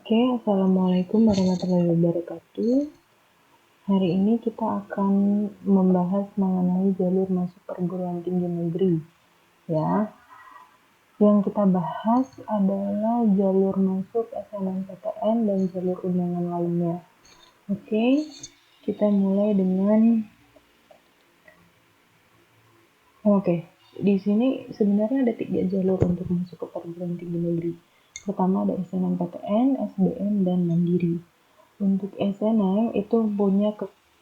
Oke, Assalamualaikum warahmatullahi wabarakatuh. Hari ini kita akan membahas mengenai jalur masuk perguruan tinggi negeri. Ya, yang kita bahas adalah jalur masuk SNMPTN dan jalur undangan lainnya. Oke, kita mulai dengan di sini sebenarnya ada 3 jalur untuk masuk ke perguruan tinggi negeri. Pertama ada SNMPTN, SBM, dan Mandiri. Untuk SNM itu punya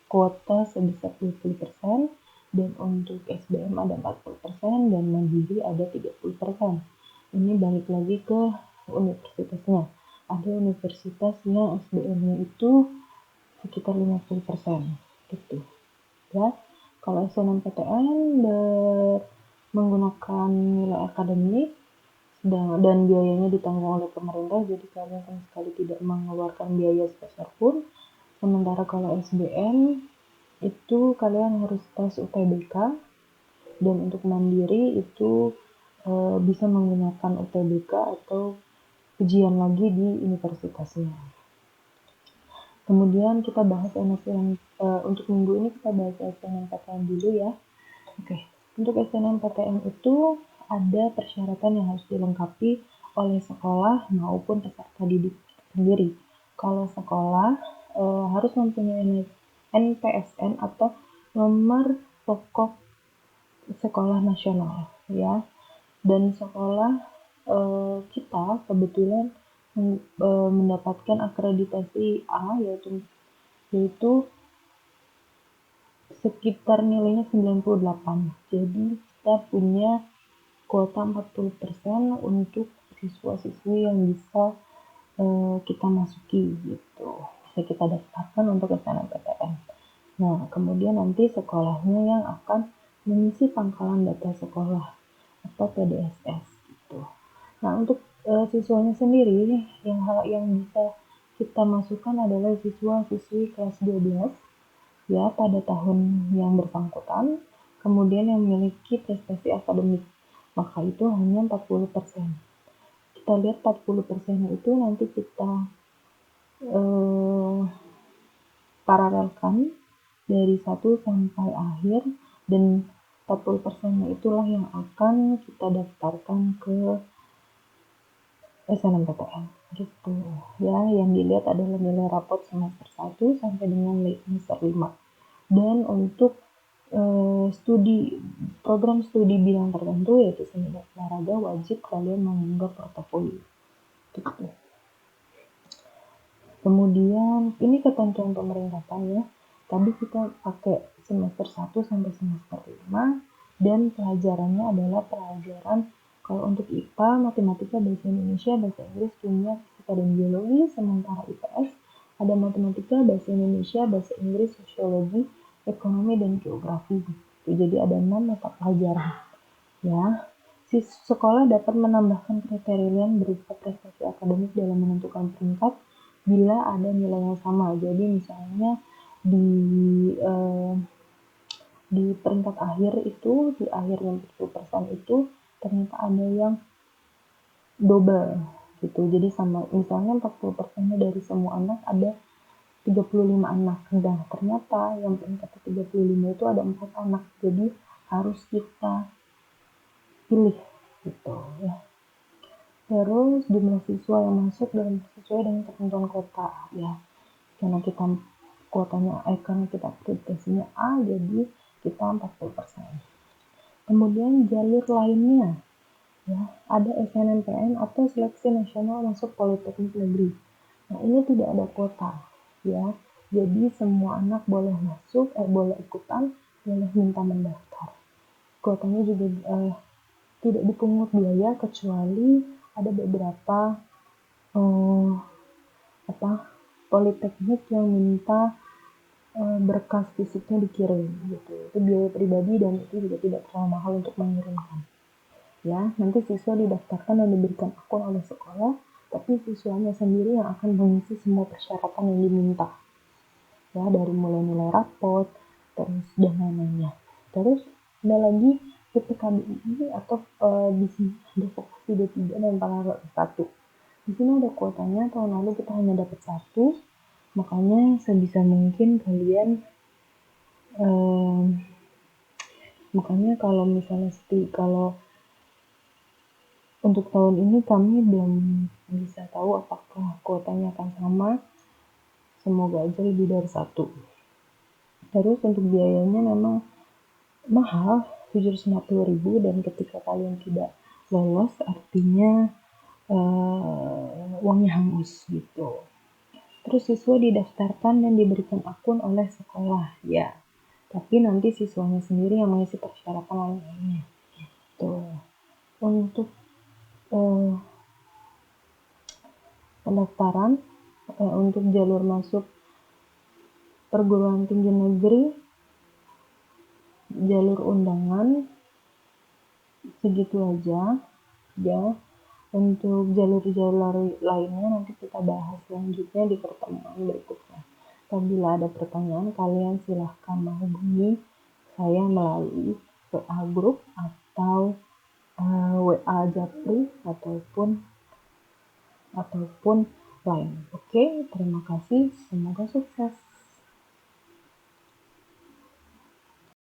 kuota sebesar 20% dan untuk SBM ada 40% dan Mandiri ada 30%. Ini balik lagi ke universitasnya. Ada universitas yang SBM-nya itu sekitar 50% gitu. Ya. Kalau SNMPTN menggunakan nilai akademik dan biayanya ditanggung oleh pemerintah, jadi kalian sama sekali tidak mengeluarkan biaya sebesar pun. Sementara kalau SBM itu kalian harus tes UTBK, dan untuk mandiri itu bisa menggunakan UTBK atau ujian lagi di universitasnya. Kemudian kita bahas untuk minggu ini kita bahas SNMPTN dulu ya. Oke, untuk SNMPTN itu ada persyaratan yang harus dilengkapi oleh sekolah maupun peserta didik sendiri. Kalau sekolah harus mempunyai NPSN atau nomor pokok sekolah nasional ya. Dan sekolah kita kebetulan mendapatkan akreditasi A yaitu sekitar nilainya 98. Jadi kita punya kuota 40% untuk siswa-siswi yang bisa kita masuki gitu. Bisa kita daftarkan untuk SNMPTN. Nah, kemudian nanti sekolahnya yang akan mengisi pangkalan data sekolah atau PDSS gitu. Nah, untuk siswanya sendiri yang bisa kita masukkan adalah siswa-siswi kelas 12 ya pada tahun yang bersangkutan, kemudian yang memiliki prestasi akademik, maka itu hanya 40%. Kita lihat 40% itu nanti kita paralelkan dari 1 sampai akhir, dan 40% itulah yang akan kita daftarkan ke SNMPTN gitu ya. Yang dilihat adalah nilai rapot semester 1 sampai dengan semester 5. Dan untuk program studi bidang tertentu yaitu seni dan olahraga wajib kalian mengunggah portofolio gitu. Kemudian ini ketentuan pemerintah ya. Tadi kita pakai semester 1 sampai semester 5 dan pelajarannya adalah pelajaran kalau untuk IPA, matematika, bahasa Indonesia, bahasa Inggris, kimia, fisika, dan biologi. Sementara IPS ada matematika, bahasa Indonesia, bahasa Inggris, sosiologi, ekonomi, dan geografi. Jadi ada 6 mata pelajaran. Ya, sekolah dapat menambahkan kriteria berupa prestasi akademik dalam menentukan peringkat bila ada nilai yang sama. Jadi misalnya di peringkat akhir itu, di akhir yang 40% itu ternyata ada yang double gitu. Jadi sama, misalnya 40% dari semua anak ada 35 anak. Nah, ternyata yang peringkat 35 itu ada 4 anak. Jadi harus kita pilih gitu ya. Terus jumlah siswa yang masuk dan sesuai dengan ketentuan kota ya. Karena kita akreditasinya A, jadi kita 40%. Kemudian jalur lainnya ya, ada SNMPN atau Seleksi Nasional Masuk Politeknik Negeri. Nah, ini tidak ada kuota ya. Jadi semua anak boleh masuk, boleh ikutan, boleh minta mendaftar. Kuotanya juga tidak dipungut biaya kecuali ada beberapa politeknik yang minta berkas fisiknya dikirim gitu. Itu biaya pribadi dan itu juga tidak terlalu mahal untuk mengirimkan. Ya, nanti siswa didaftarkan dan diberikan akun oleh sekolah, tapi siswanya sendiri yang akan mengisi semua persyaratan yang diminta. Ya, dari mulai nilai rapot, terus dan lain-lainnya. Terus ada lagi PPKBI atau di sini ada vokasi D3 dan paralel 1. Di sini ada kuotanya, tahun lalu kita hanya dapat 1, makanya sebisa mungkin kalian makanya kalau misalnya kalau untuk tahun ini kami belum bisa tahu apakah kuotanya akan sama, semoga aja lebih dari 1. Terus untuk biayanya memang mahal, 750.000, dan ketika kalian tidak lolos artinya uangnya hangus gitu. Terus siswa didaftarkan dan diberikan akun oleh sekolah, ya. Tapi nanti siswanya sendiri yang mengisi persyaratan lainnya. Tuh. Untuk pendaftaran untuk jalur masuk perguruan tinggi negeri, jalur undangan segitu aja ya. Untuk jalur-jalur lainnya nanti kita bahas selanjutnya di pertemuan berikutnya. Apabila ada pertanyaan, kalian silahkan menghubungi saya melalui WA group atau WA Japri ataupun lain. Oke, terima kasih. Semoga sukses.